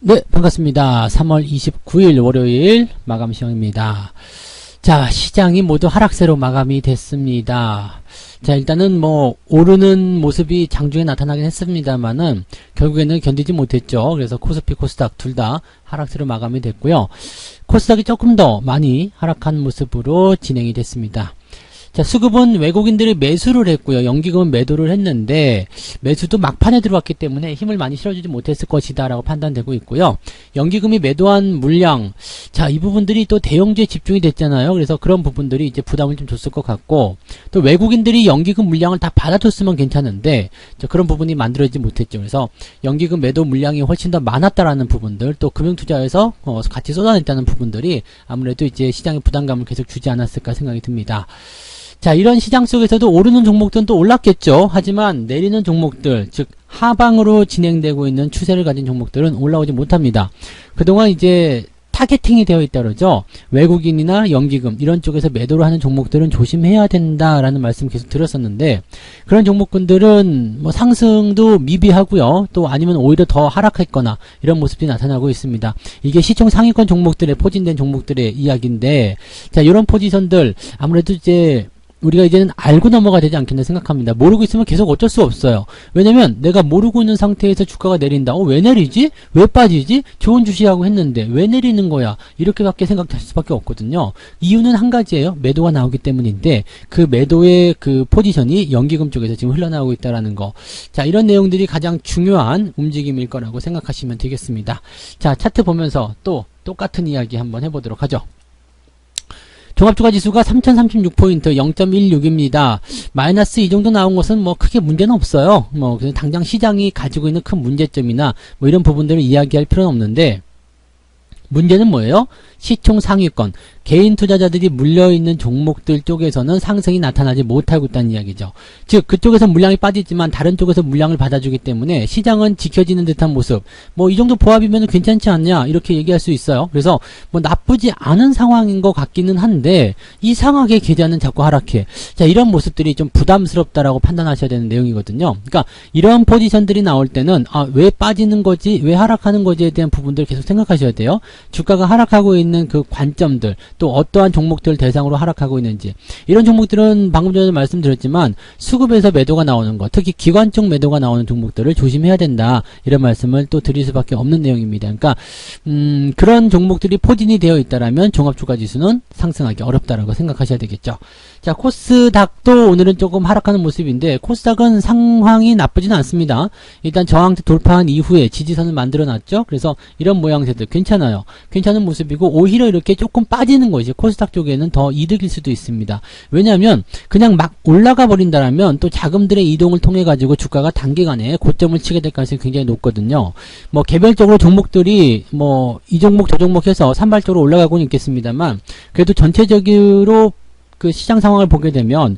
네, 반갑습니다. 3월 29일 월요일 마감 시간입니다. 자, 시장이 모두 하락세로 마감이 됐습니다. 자, 일단은 오르는 모습이 장중에 나타나긴 했습니다만은, 결국에는 견디지 못했죠. 그래서 코스피, 코스닥 둘 다 하락세로 마감이 됐고요. 코스닥이 조금 더 많이 하락한 모습으로 진행이 됐습니다. 자, 수급은 외국인들이 매수를 했고요. 연기금은 매도를 했는데 매수도 막판에 들어왔기 때문에 힘을 많이 실어주지 못했을 것이다 라고 판단되고 있고요. 연기금이 매도한 물량, 자, 이 부분들이 또 대형주에 집중이 됐잖아요. 그래서 그런 부분들이 이제 부담을 좀 줬을 것 같고, 또 외국인들이 연기금 물량을 다 받아줬으면 괜찮은데 그런 부분이 만들어지지 못했죠. 그래서 연기금 매도 물량이 훨씬 더 많았다라는 부분들, 또 금융투자에서 같이 쏟아냈다는 부분들이 아무래도 이제 시장의 부담감을 계속 주지 않았을까 생각이 듭니다. 자, 이런 시장 속에서도 오르는 종목들은 또 올랐겠죠. 하지만 내리는 종목들, 즉 하방으로 진행되고 있는 추세를 가진 종목들은 올라오지 못합니다. 그동안 이제 타겟팅이 되어 있다 그러죠. 외국인이나 연기금 이런 쪽에서 매도를 하는 종목들은 조심해야 된다라는 말씀 계속 드렸었는데, 그런 종목군들은 상승도 미비하고요. 또 아니면 오히려 더 하락했거나 이런 모습이 나타나고 있습니다. 이게 시총 상위권 종목들의 포진된 종목들의 이야기인데, 자, 이런 포지션들 아무래도 이제 우리가 이제는 알고 넘어가야 되지 않겠나 생각합니다. 모르고 있으면 계속 어쩔 수 없어요. 왜냐면 내가 모르고 있는 상태에서 주가가 내린다. 왜 내리지? 왜 빠지지? 좋은 주식하고 했는데 왜 내리는 거야? 이렇게밖에 생각할 수밖에 없거든요. 이유는 한 가지예요. 매도가 나오기 때문인데, 그 매도의 그 포지션이 연기금 쪽에서 지금 흘러나오고 있다라는 거. 자, 이런 내용들이 가장 중요한 움직임일 거라고 생각하시면 되겠습니다. 자, 차트 보면서 또 똑같은 이야기 한번 해보도록 하죠. 종합주가지수가 3036포인트 0.16입니다. 마이너스 이 정도 나온 것은 크게 문제는 없어요. 그래서 당장 시장이 가지고 있는 큰 문제점이나 이런 부분들을 이야기할 필요는 없는데, 문제는 뭐예요? 시총 상위권, 개인 투자자들이 물려있는 종목들 쪽에서는 상승이 나타나지 못하고 있다는 이야기죠. 즉, 그쪽에서 물량이 빠지지만 다른 쪽에서 물량을 받아주기 때문에 시장은 지켜지는 듯한 모습. 이 정도 보합이면 괜찮지 않냐? 이렇게 얘기할 수 있어요. 그래서 나쁘지 않은 상황인 것 같기는 한데, 이상하게 계좌는 자꾸 하락해. 자, 이런 모습들이 좀 부담스럽다라고 판단하셔야 되는 내용이거든요. 그러니까 이런 포지션들이 나올 때는 왜 빠지는 거지? 왜 하락하는 거지에 대한 부분들을 계속 생각하셔야 돼요. 주가가 하락하고 있는 그 관점들, 또 어떠한 종목들 대상으로 하락하고 있는지, 이런 종목들은 방금 전에 말씀드렸지만 수급에서 매도가 나오는 것, 특히 기관 쪽 매도가 나오는 종목들을 조심해야 된다, 이런 말씀을 또 드릴 수밖에 없는 내용입니다. 그러니까 그런 종목들이 포진이 되어 있다라면 종합주가지수는 상승하기 어렵다라고 생각하셔야 되겠죠. 자, 코스닥도 오늘은 조금 하락하는 모습인데, 코스닥은 상황이 나쁘지는 않습니다. 일단 저항대 돌파한 이후에 지지선을 만들어 놨죠. 그래서 이런 모양새들 괜찮아요. 괜찮은 모습이고, 오히려 이렇게 조금 빠지는 것이 코스닥 쪽에는 더 이득일 수도 있습니다. 왜냐하면 그냥 막 올라가 버린다라면 또 자금들의 이동을 통해 가지고 주가가 단기간에 고점을 치게 될 가능성이 굉장히 높거든요. 개별적으로 종목들이 이 종목 저 종목 해서 산발적으로 올라가고는 있겠습니다만, 그래도 전체적으로 그 시장 상황을 보게 되면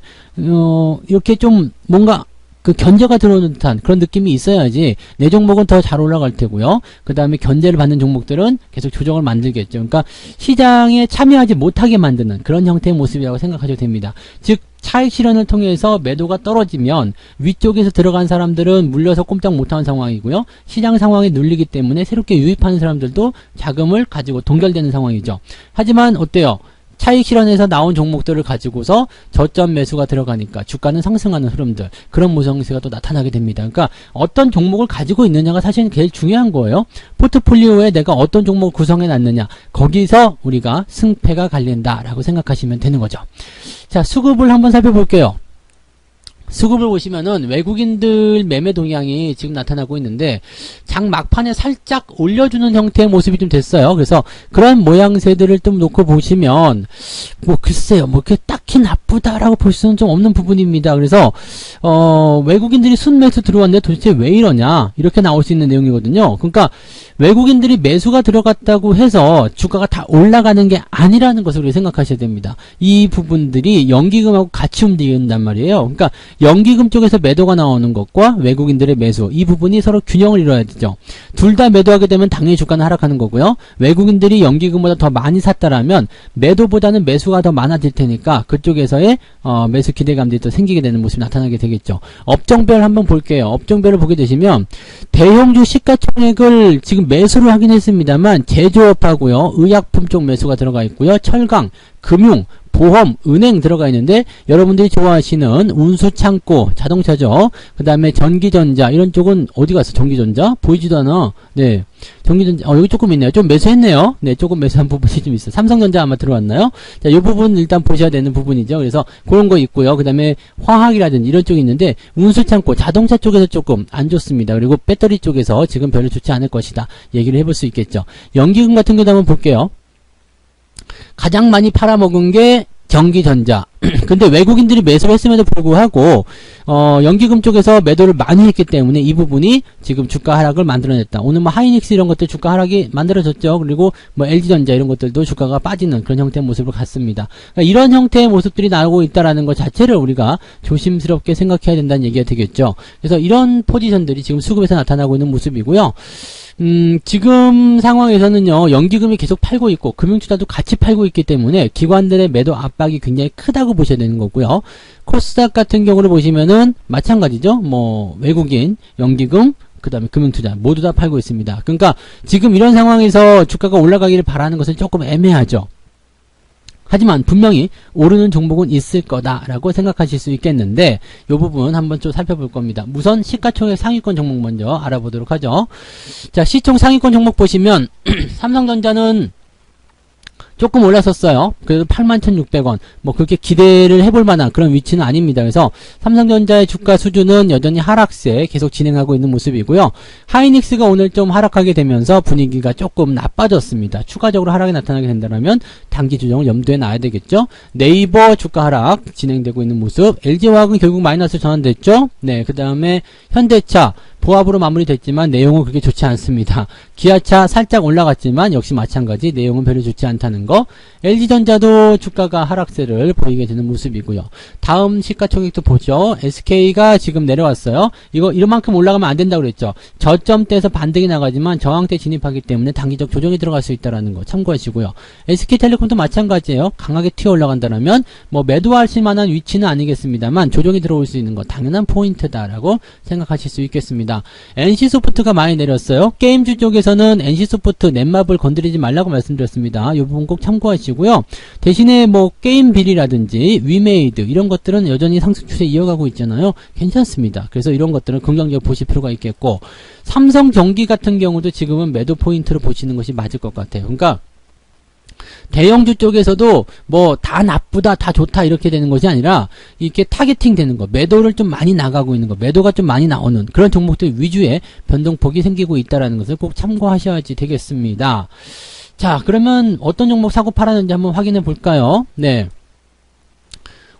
이렇게 좀 뭔가 그 견제가 들어오는 듯한 그런 느낌이 있어야지 내 종목은 더 잘 올라갈 테고요. 그 다음에 견제를 받는 종목들은 계속 조정을 만들겠죠. 그러니까 시장에 참여하지 못하게 만드는 그런 형태의 모습이라고 생각하셔도 됩니다. 즉, 차익 실현을 통해서 매도가 떨어지면 위쪽에서 들어간 사람들은 물려서 꼼짝 못하는 상황이고요. 시장 상황에 눌리기 때문에 새롭게 유입하는 사람들도 자금을 가지고 동결되는 상황이죠. 하지만 어때요? 차익 실현에서 나온 종목들을 가지고서 저점 매수가 들어가니까 주가는 상승하는 흐름들, 그런 모성세가 또 나타나게 됩니다. 그러니까 어떤 종목을 가지고 있느냐가 사실은 제일 중요한 거예요. 포트폴리오에 내가 어떤 종목을 구성해 놨느냐, 거기서 우리가 승패가 갈린다라고 생각하시면 되는 거죠. 자, 수급을 한번 살펴볼게요. 수급을 보시면은 외국인들 매매 동향이 지금 나타나고 있는데, 장 막판에 살짝 올려주는 형태의 모습이 좀 됐어요. 그래서 그런 모양새들을 좀 놓고 보시면 글쎄요, 이렇게 딱히 나쁘다라고 볼 수는 좀 없는 부분입니다. 그래서 외국인들이 순매수 들어왔는데 도대체 왜 이러냐, 이렇게 나올 수 있는 내용이거든요. 그러니까 외국인들이 매수가 들어갔다고 해서 주가가 다 올라가는 게 아니라는 것을 우리가 생각하셔야 됩니다. 이 부분들이 연기금하고 같이 움직인단 말이에요. 그러니까 연기금 쪽에서 매도가 나오는 것과 외국인들의 매수, 이 부분이 서로 균형을 이뤄야 되죠. 둘 다 매도하게 되면 당연히 주가는 하락하는 거고요. 외국인들이 연기금보다 더 많이 샀다라면 매도보다는 매수가 더 많아질 테니까 그쪽에서의 매수 기대감들이 또 생기게 되는 모습이 나타나게 되겠죠. 업종별 한번 볼게요. 업종별을 보게 되시면 대형주 시가총액을 지금 매수를 하긴 했습니다만 제조업하고요, 의약품 쪽 매수가 들어가 있고요, 철강, 금융, 보험, 은행 들어가 있는데 여러분들이 좋아하시는 운수창고, 자동차죠. 그 다음에 전기전자 이런 쪽은 어디 갔어? 전기전자? 보이지도 않아. 네, 전기전자 여기 조금 있네요. 좀 매수했네요. 네, 조금 매수한 부분이 좀 있어요. 삼성전자 아마 들어왔나요? 자, 이 부분 일단 보셔야 되는 부분이죠. 그래서 그런 거 있고요. 그 다음에 화학이라든지 이런 쪽이 있는데 운수창고, 자동차 쪽에서 조금 안 좋습니다. 그리고 배터리 쪽에서 지금 별로 좋지 않을 것이다 얘기를 해볼 수 있겠죠. 연기금 같은 경우도 한번 볼게요. 가장 많이 팔아먹은 게 전기전자. 근데 외국인들이 매수를 했음에도 불구하고 연기금 쪽에서 매도를 많이 했기 때문에 이 부분이 지금 주가 하락을 만들어냈다. 오늘 뭐 하이닉스 이런 것들 주가 하락이 만들어졌죠. 그리고 뭐 LG전자 이런 것들도 주가가 빠지는 그런 형태의 모습을 갖습니다. 그러니까 이런 형태의 모습들이 나오고 있다라는 것 자체를 우리가 조심스럽게 생각해야 된다는 얘기가 되겠죠. 그래서 이런 포지션들이 지금 수급에서 나타나고 있는 모습이고요. 지금 상황에서는요, 연기금이 계속 팔고 있고, 금융투자도 같이 팔고 있기 때문에 기관들의 매도 압박이 굉장히 크다고 보셔야 되는 거고요. 코스닥 같은 경우를 보시면은 마찬가지죠. 뭐, 외국인, 연기금, 그 다음에 금융투자 모두 다 팔고 있습니다. 그러니까 지금 이런 상황에서 주가가 올라가기를 바라는 것은 조금 애매하죠. 하지만 분명히 오르는 종목은 있을 거다라고 생각하실 수 있겠는데 이 부분 한번 좀 살펴볼 겁니다. 우선 시가총액 상위권 종목 먼저 알아보도록 하죠. 자, 시총 상위권 종목 보시면 삼성전자는 조금 올랐었어요. 그래도 81,600원. 뭐 그렇게 기대를 해볼 만한 그런 위치는 아닙니다. 그래서 삼성전자의 주가 수준은 여전히 하락세 계속 진행하고 있는 모습이고요. 하이닉스가 오늘 좀 하락하게 되면서 분위기가 조금 나빠졌습니다. 추가적으로 하락이 나타나게 된다면 단기 조정을 염두에 놔야 되겠죠. 네이버 주가 하락 진행되고 있는 모습. LG화학은 결국 마이너스 전환됐죠. 네, 그 다음에 현대차 보합으로 마무리됐지만 내용은 그렇게 좋지 않습니다. 기아차 살짝 올라갔지만 역시 마찬가지 내용은 별로 좋지 않다는 거. LG전자도 주가가 하락세를 보이게 되는 모습이고요. 다음 시가총액도 보죠. SK가 지금 내려왔어요. 이거 이만큼 올라가면 안 된다고 그랬죠. 저점대에서 반등이 나가지만 저항대 진입하기 때문에 단기적 조정이 들어갈 수 있다는 거 참고하시고요. SK텔레콤도 마찬가지예요. 강하게 튀어 올라간다면 뭐 매도하실 만한 위치는 아니겠습니다만 조정이 들어올 수 있는 거 당연한 포인트다라고 생각하실 수 있겠습니다. NC소프트가 많이 내렸어요. 게임주 쪽에서는 NC소프트 넷마블 건드리지 말라고 말씀드렸습니다. 이 부분 꼭 참고하시고요. 대신에 뭐 게임 비리라든지 위메이드 이런 것들은 여전히 상승 추세 이어가고 있잖아요. 괜찮습니다. 그래서 이런 것들은 긍정적으로 보실 필요가 있겠고, 삼성전기 같은 경우도 지금은 매도 포인트로 보시는 것이 맞을 것 같아요. 그러니까 대형주 쪽에서도 뭐 다 나쁘다 다 좋다 이렇게 되는 것이 아니라 이렇게 타겟팅 되는 거, 매도를 좀 많이 나가고 있는 거, 매도가 좀 많이 나오는 그런 종목들 위주의 변동폭이 생기고 있다는 것을 꼭 참고하셔야지 되겠습니다. 자, 그러면 어떤 종목 사고 팔았는지 한번 확인해 볼까요? 네,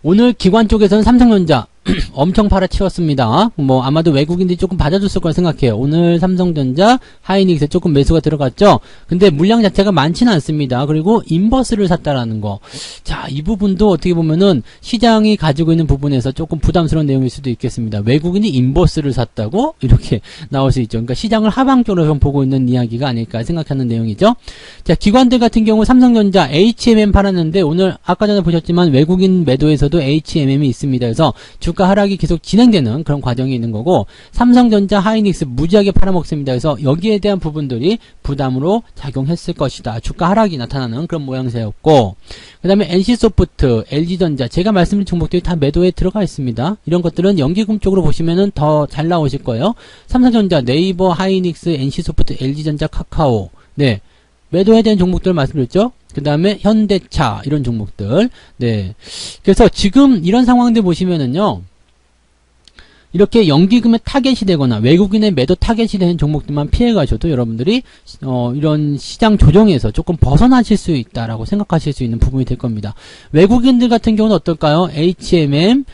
오늘 기관 쪽에서는 삼성전자 엄청 팔아치웠습니다. 뭐 아마도 외국인들이 조금 받아줬을 거라 생각해요. 오늘 삼성전자, 하이닉스에 조금 매수가 들어갔죠. 근데 물량 자체가 많지는 않습니다. 그리고 인버스를 샀다라는 거. 자, 이 부분도 어떻게 보면은 시장이 가지고 있는 부분에서 조금 부담스러운 내용일 수도 있겠습니다. 외국인이 인버스를 샀다고 이렇게 나올 수 있죠. 그러니까 시장을 하방적으로 좀 보고 있는 이야기가 아닐까 생각하는 내용이죠. 자, 기관들 같은 경우 삼성전자 HMM 팔았는데 오늘 아까 전에 보셨지만 외국인 매도에서도 HMM이 있습니다. 그래서 주가 하락이 계속 진행되는 그런 과정이 있는 거고, 삼성전자, 하이닉스 무지하게 팔아먹습니다. 그래서 여기에 대한 부분들이 부담으로 작용했을 것이다. 주가 하락이 나타나는 그런 모양새였고, 그 다음에 NC소프트, LG전자 제가 말씀드린 종목들이 다 매도에 들어가 있습니다. 이런 것들은 연기금 쪽으로 보시면은 더 잘 나오실 거예요. 삼성전자, 네이버, 하이닉스, NC소프트, LG전자, 카카오. 네, 매도해야 되는 종목들 말씀드렸죠. 그 다음에 현대차 이런 종목들. 네, 그래서 지금 이런 상황들 보시면은요, 이렇게 연기금의 타겟이 되거나 외국인의 매도 타겟이 되는 종목들만 피해가셔도 여러분들이 이런 시장 조정에서 조금 벗어나실 수 있다라고 생각하실 수 있는 부분이 될 겁니다. 외국인들 같은 경우는 어떨까요? HMM,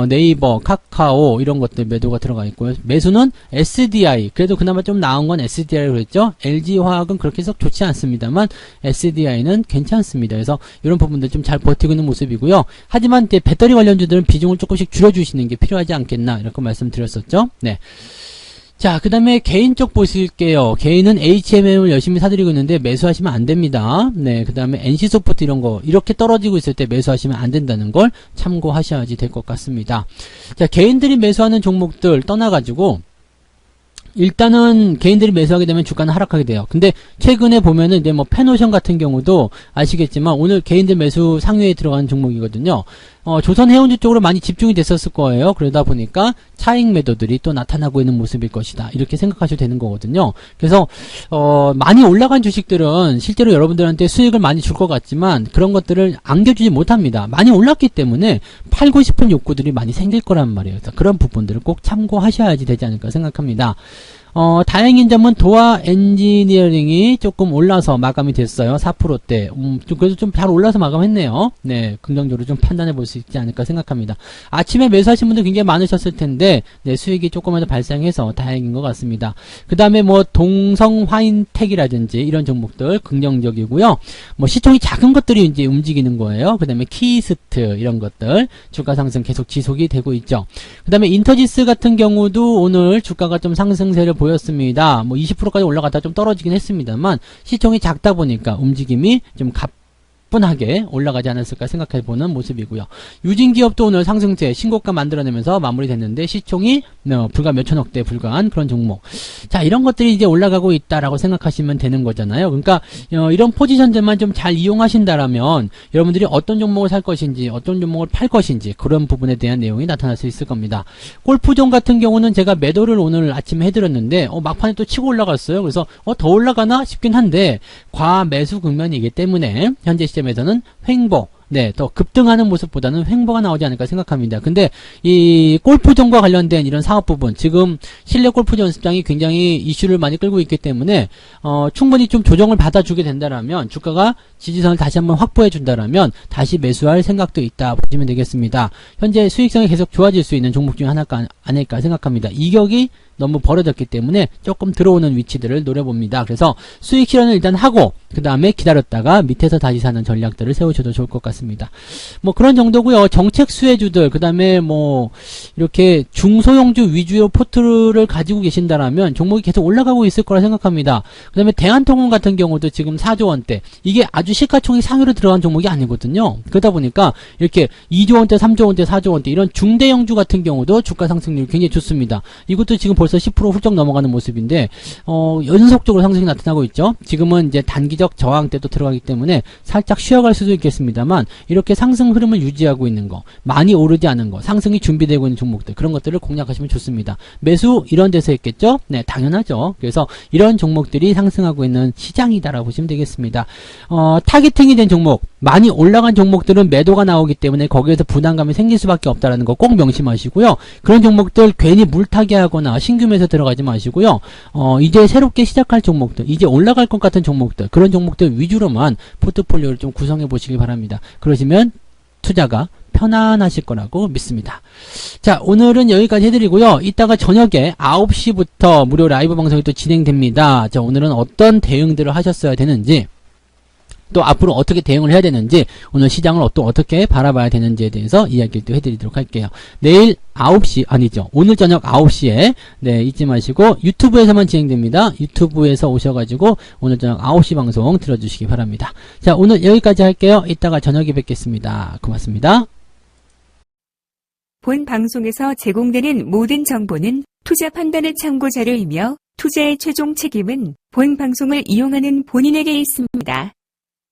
네이버, 카카오 이런 것들 매도가 들어가 있고요. 매수는 SDI, 그래도 그나마 좀 나은 건 SDI라고 그랬죠. LG화학은 그렇게 해서 좋지 않습니다만 SDI는 괜찮습니다. 그래서 이런 부분들 좀 잘 버티고 있는 모습이고요. 하지만 이제 배터리 관련주들은 비중을 조금씩 줄여주시는 게 필요하지 않겠나 이렇게 말씀드렸었죠. 네. 자, 그 다음에 개인 쪽 보실게요. 개인은 HMM을 열심히 사드리고 있는데 매수하시면 안 됩니다. 네, 그 다음에 NC소프트 이런 거 이렇게 떨어지고 있을 때 매수하시면 안 된다는 걸 참고하셔야지 될 것 같습니다. 자, 개인들이 매수하는 종목들 떠나가지고 일단은 개인들이 매수하게 되면 주가는 하락하게 돼요. 근데 최근에 보면은 이제 뭐 페노션 같은 경우도 아시겠지만 오늘 개인들 매수 상위에 들어가는 종목이거든요. 조선 해운주 쪽으로 많이 집중이 됐었을 거예요. 그러다 보니까 차익 매도들이 또 나타나고 있는 모습일 것이다. 이렇게 생각하셔도 되는 거거든요. 그래서 많이 올라간 주식들은 실제로 여러분들한테 수익을 많이 줄 것 같지만 그런 것들을 안겨주지 못합니다. 많이 올랐기 때문에 팔고 싶은 욕구들이 많이 생길 거란 말이에요. 그래서 그런 부분들을 꼭 참고하셔야지 되지 않을까 생각합니다. 다행인 점은 도화 엔지니어링이 조금 올라서 마감이 됐어요. 4%대. 그래도 좀 잘 올라서 마감했네요. 네, 긍정적으로 좀 판단해 볼 수 있지 않을까 생각합니다. 아침에 매수하신 분들 굉장히 많으셨을 텐데, 네, 수익이 조금이라도 발생해서 다행인 것 같습니다. 그 다음에 뭐, 동성화인텍이라든지 이런 종목들 긍정적이고요. 뭐, 시총이 작은 것들이 이제 움직이는 거예요. 그 다음에 키스트 이런 것들, 주가 상승 계속 지속이 되고 있죠. 그 다음에 인터지스 같은 경우도 오늘 주가가 좀 상승세를 보였습니다. 뭐 20%까지 올라갔다 좀 떨어지긴 했습니다만 시총이 작다 보니까 움직임이 좀 가뿐하게 올라가지 않았을까 생각해보는 모습이고요. 유진기업도 오늘 상승세 신고가 만들어내면서 마무리됐는데 시총이 불과 몇천억대에 불과한 그런 종목. 자, 이런 것들이 이제 올라가고 있다라고 생각하시면 되는 거잖아요. 그러니까 이런 포지션들만 좀 잘 이용하신다라면 여러분들이 어떤 종목을 살 것인지 어떤 종목을 팔 것인지 그런 부분에 대한 내용이 나타날 수 있을 겁니다. 골프존 같은 경우는 제가 매도를 오늘 아침에 해드렸는데 막판에 또 치고 올라갔어요. 그래서 더 올라가나 싶긴 한데 과매수 국면이기 때문에 현재 시점에서는 횡보, 네, 더 급등하는 모습보다는 횡보가 나오지 않을까 생각합니다. 근데 이 골프존과 관련된 이런 사업 부분, 지금 실내 골프존 연습장이 굉장히 이슈를 많이 끌고 있기 때문에 충분히 좀 조정을 받아주게 된다라면 주가가 지지선을 다시 한번 확보해 준다라면 다시 매수할 생각도 있다 보시면 되겠습니다. 현재 수익성이 계속 좋아질 수 있는 종목 중에 하나가 아닐까 생각합니다. 이격이 너무 벌어졌기 때문에 조금 들어오는 위치들을 노려봅니다. 그래서 수익 실현을 일단 하고 그 다음에 기다렸다가 밑에서 다시 사는 전략들을 세우셔도 좋을 것 같습니다. 뭐 그런 정도고요. 정책 수혜주들 그 다음에 뭐 이렇게 중소형주 위주의 포트를 가지고 계신다라면 종목이 계속 올라가고 있을 거라 생각합니다. 그 다음에 대한통운 같은 경우도 지금 4조 원대, 이게 아주 시가총액 상위로 들어간 종목이 아니거든요. 그러다 보니까 이렇게 2조 원대, 3조 원대, 4조 원대 이런 중대형주 같은 경우도 주가 상승률이 굉장히 좋습니다. 이것도 지금 벌써 10% 훌쩍 넘어가는 모습인데 연속적으로 상승이 나타나고 있죠. 지금은 이제 단기적 저항 때도 들어가기 때문에 살짝 쉬어갈 수도 있겠습니다만 이렇게 상승 흐름을 유지하고 있는 거, 많이 오르지 않은 거, 상승이 준비되고 있는 종목들, 그런 것들을 공략하시면 좋습니다. 매수 이런 데서 했겠죠? 네, 당연하죠. 그래서 이런 종목들이 상승하고 있는 시장이다라고 보시면 되겠습니다. 타겟팅이 된 종목, 많이 올라간 종목들은 매도가 나오기 때문에 거기에서 부담감이 생길 수밖에 없다라는 거 꼭 명심하시고요. 그런 종목들 괜히 물타기 하거나 신규 매수 들어가지 마시고요. 이제 새롭게 시작할 종목들, 이제 올라갈 것 같은 종목들, 그런 종목들 위주로만 포트폴리오를 좀 구성해 보시기 바랍니다. 그러시면 투자가 편안하실 거라고 믿습니다. 자, 오늘은 여기까지 해드리고요. 이따가 저녁에 9시부터 무료 라이브 방송이 또 진행됩니다. 자, 오늘은 어떤 대응들을 하셨어야 되는지, 또 앞으로 어떻게 대응을 해야 되는지, 오늘 시장을 또 어떻게 바라봐야 되는지에 대해서 이야기를 또 해드리도록 할게요. 내일 9시, 아니죠. 오늘 저녁 9시에, 네, 잊지 마시고 유튜브에서만 진행됩니다. 유튜브에서 오셔가지고 오늘 저녁 9시 방송 들어주시기 바랍니다. 자, 오늘 여기까지 할게요. 이따가 저녁에 뵙겠습니다. 고맙습니다. 본 방송에서 제공되는 모든 정보는 투자 판단의 참고 자료이며 투자의 최종 책임은 본 방송을 이용하는 본인에게 있습니다.